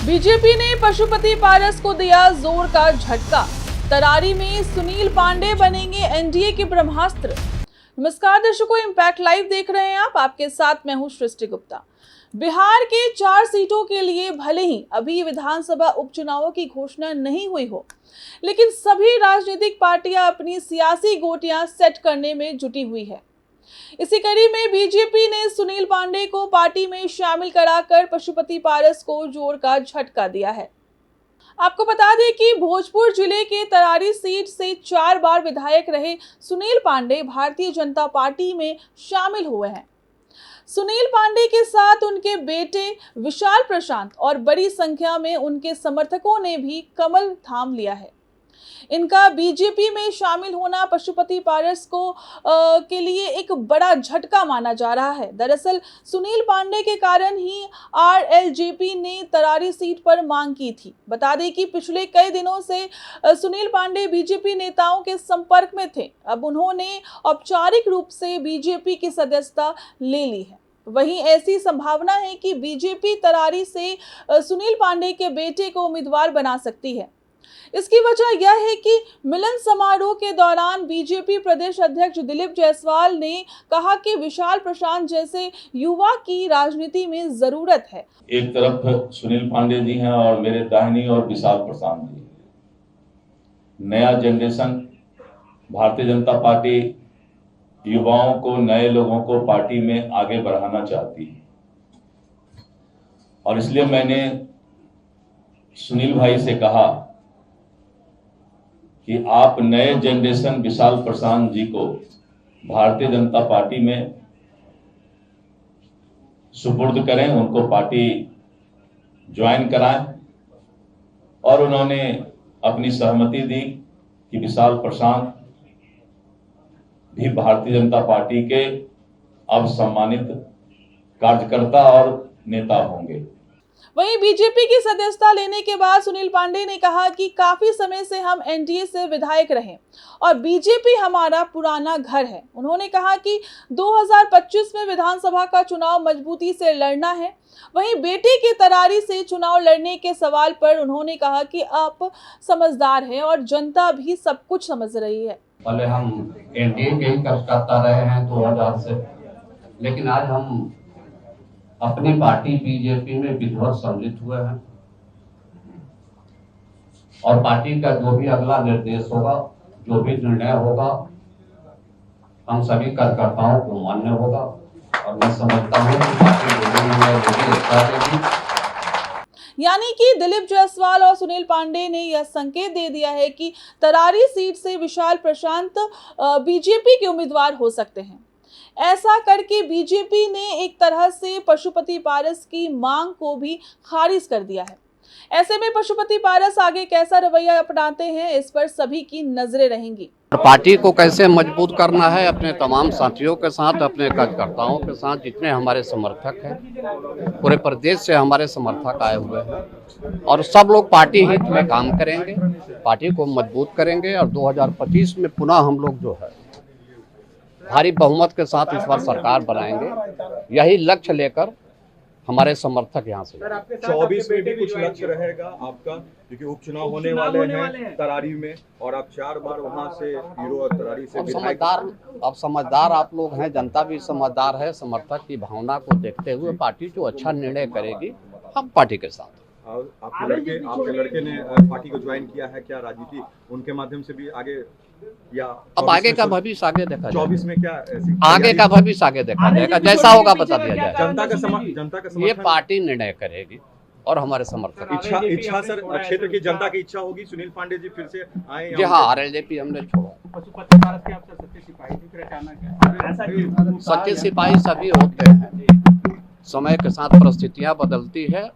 BJP ने पशुपति पारस को दिया जोर का झटका। तरारी में सुनील पांडे बनेंगे एनडीए के ब्रह्मास्त्र। नमस्कार दर्शकों, इंपैक्ट लाइव देख रहे हैं आप। आपके साथ मैं हूं सृष्टि गुप्ता। बिहार के 4 सीटों के लिए भले ही अभी विधानसभा उपचुनावों की घोषणा नहीं हुई हो, लेकिन सभी राजनीतिक पार्टियां अपनी सियासी गोटियां सेट करने में जुटी हुई है। इसी कड़ी में बीजेपी ने सुनील पांडे को पार्टी में शामिल कराकर पशुपति पारस को जोर का झटका दिया है। आपको बता दें कि भोजपुर जिले के तरारी सीट से 4 बार विधायक रहे सुनील पांडे भारतीय जनता पार्टी में शामिल हुए हैं। सुनील पांडे के साथ उनके बेटे विशाल प्रशांत और बड़ी संख्या में उनके समर्थकों ने भी कमल थाम लिया है। इनका बीजेपी में शामिल होना पशुपति पारस को के लिए एक बड़ा झटका माना जा रहा है। दरअसल सुनील पांडे के कारण ही आरएलजेपी ने तरारी सीट पर मांग की थी। बता दें कि पिछले कई दिनों से सुनील पांडे बीजेपी नेताओं के संपर्क में थे। अब उन्होंने औपचारिक रूप से बीजेपी की सदस्यता ले ली है। वहीं ऐसी संभावना है कि बीजेपी तरारी से सुनील पांडे के बेटे को उम्मीदवार बना सकती है। इसकी वजह यह है कि मिलन समारोह के दौरान बीजेपी प्रदेश अध्यक्ष दिलीप जायसवाल ने कहा कि विशाल प्रशांत जैसे युवा की राजनीति में जरूरत है। एक तरफ सुनील पांडे जी हैं और मेरे दाहिनी और विशाल प्रशांत जी। नया जनरेशन भारतीय जनता पार्टी युवाओं को, नए लोगों को पार्टी में आगे बढ़ाना चाहती है और इसलिए मैंने सुनील भाई से कहा कि आप नए जनरेशन विशाल प्रशांत जी को भारतीय जनता पार्टी में सुपुर्द करें, उनको पार्टी ज्वाइन कराएं। और उन्होंने अपनी सहमति दी कि विशाल प्रशांत भी भारतीय जनता पार्टी के अब सम्मानित कार्यकर्ता और नेता होंगे। वहीं बीजेपी की सदस्यता लेने के बाद सुनील पांडे ने कहा कि काफी समय से हम एनडीए से विधायक रहे और बीजेपी हमारा पुराना घर है। उन्होंने कहा कि 2025 में विधानसभा का चुनाव मजबूती से लड़ना है। वहीं बेटे के तरारी से चुनाव लड़ने के सवाल पर उन्होंने कहा कि आप समझदार हैं और जनता भी सब कुछ समझ रही है। पहले हम एनडीए के ही करता रहे हैं 2000 से, लेकिन आज हम अपनी पार्टी बीजेपी में विधिवत सम्मिलित हुए हैं और पार्टी का जो भी अगला निर्देश होगा, जो भी निर्णय होगा, हम सभी कार्यकर्ताओं को मान्य होगा और मैं समझता हूं कि पार्टी यानी कि दिलीप जायसवाल और सुनील पांडे ने यह संकेत दे दिया है कि तरारी सीट से विशाल प्रशांत बीजेपी के उम्मीदवार हो सकते हैं। ऐसा करके बीजेपी ने एक तरह से पशुपति पारस की मांग को भी खारिज कर दिया है। ऐसे में पशुपति पारस आगे कैसा रवैया अपनाते हैं, इस पर सभी की नजरें रहेंगी। पार्टी को कैसे मजबूत करना है, अपने तमाम साथियों के साथ, अपने कार्यकर्ताओं के साथ, जितने हमारे समर्थक हैं, पूरे प्रदेश से हमारे समर्थक आए हुए हैं और सब लोग पार्टी हित में काम करेंगे, पार्टी को मजबूत करेंगे और 2025 में पुनः हम लोग जो है भारी बहुमत के साथ इस बार सरकार बनाएंगे। यही लक्ष्य लेकर हमारे समर्थक यहाँ से 24 में भी कुछ लक्ष्य रहेगा आपका, क्योंकि उपचुनाव होने वाले हैं तरारी में और आप 4 बार वहां से हीरो और तरारी से समझदार आप लोग हैं, जनता भी समझदार है। समर्थक की भावना को देखते हुए पार्टी जो अच्छा निर्णय करेगी, हम पार्टी के साथ। आपके लड़के ने पार्टी को ज्वाइन किया है, क्या राजनीति उनके माध्यम से भी आगे, या अब आगे का भविष्य आगे देखा 24 में क्या आगे का भविष्य आगे देखा जाएगा, जैसा होगा बता दिया जाएगा। जनता का समर्थन ये पार्टी निर्णय करेगी और हमारे समर्थक इच्छा सर, क्षेत्र की जनता की इच्छा होगी सुनील पांडे जी फिर से आए। जी हाँ, आरएलजेपी हमने छोड़ा। सच्चे सिपाही सभी होते हैं, समय के साथ परिस्थितियां बदलती है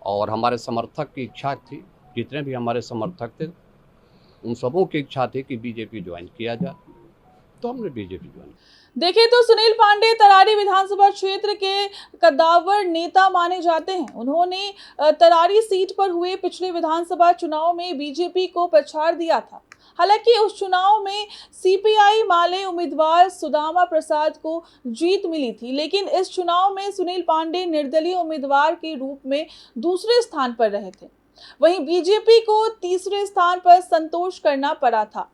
और हमारे समर्थक की इच्छा थी, जितने भी हमारे समर्थक थे उन सबों की इच्छा थी कि बीजेपी ज्वाइन किया जाए, तो हमने बीजेपी ज्वाइन। देखें तो सुनील पांडे तरारी विधानसभा क्षेत्र के कद्दावर नेता माने जाते हैं। उन्होंने तरारी सीट पर हुए पिछले विधानसभा चुनाव में बीजेपी को पछाड़ दिया था। हालांकि उस चुनाव में सीपीआई माले उम्मीदवार सुदामा प्रसाद को जीत मिली थी, लेकिन इस चुनाव में सुनील पांडे निर्दलीय उम्मीदवार के रूप में दूसरे स्थान पर रहे थे। वहीं बीजेपी को तीसरे स्थान पर संतोष करना पड़ा था।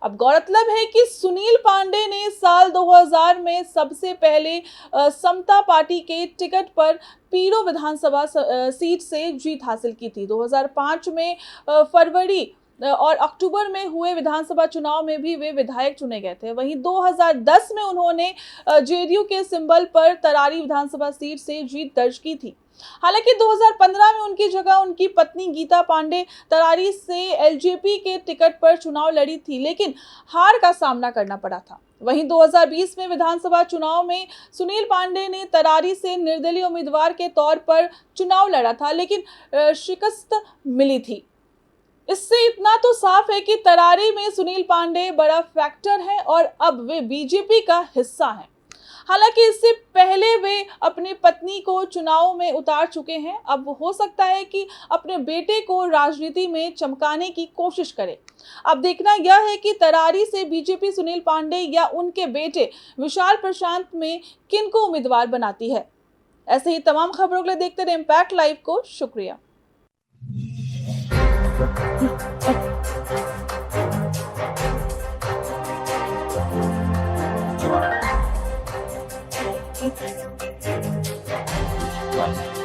अब गौरतलब है कि सुनील पांडे ने साल 2000 में सबसे पहले समता पार्टी के टिकट पर पीरो विधानसभा सीट से जीत हासिल की थी। 2005 में फरवरी और अक्टूबर में हुए विधानसभा चुनाव में भी वे विधायक चुने गए थे। वहीं 2010 में उन्होंने जेडीयू के सिंबल पर तरारी विधानसभा सीट से जीत दर्ज की थी। हालांकि 2015 में उनकी जगह उनकी पत्नी गीता पांडे तरारी से एलजेपी के टिकट पर चुनाव लड़ी थी, लेकिन हार का सामना करना पड़ा था। वहीं 2020 में विधानसभा चुनाव में सुनील पांडे ने तरारी से निर्दलीय उम्मीदवार के तौर पर चुनाव लड़ा था, लेकिन शिकस्त मिली थी। इससे इतना तो साफ है कि तरारी में सुनील पांडे बड़ा फैक्टर है और अब वे बीजेपी का हिस्सा हैं। हालांकि इससे पहले वे अपनी पत्नी को चुनाव में उतार चुके हैं। अब हो सकता है कि अपने बेटे को राजनीति में चमकाने की कोशिश करें। अब देखना यह है कि तरारी से बीजेपी सुनील पांडे या उनके बेटे विशाल प्रशांत में किन को उम्मीदवार बनाती है। ऐसे ही तमाम खबरों के लिए देखते रहे इम्पैक्ट लाइव को। शुक्रिया। Right.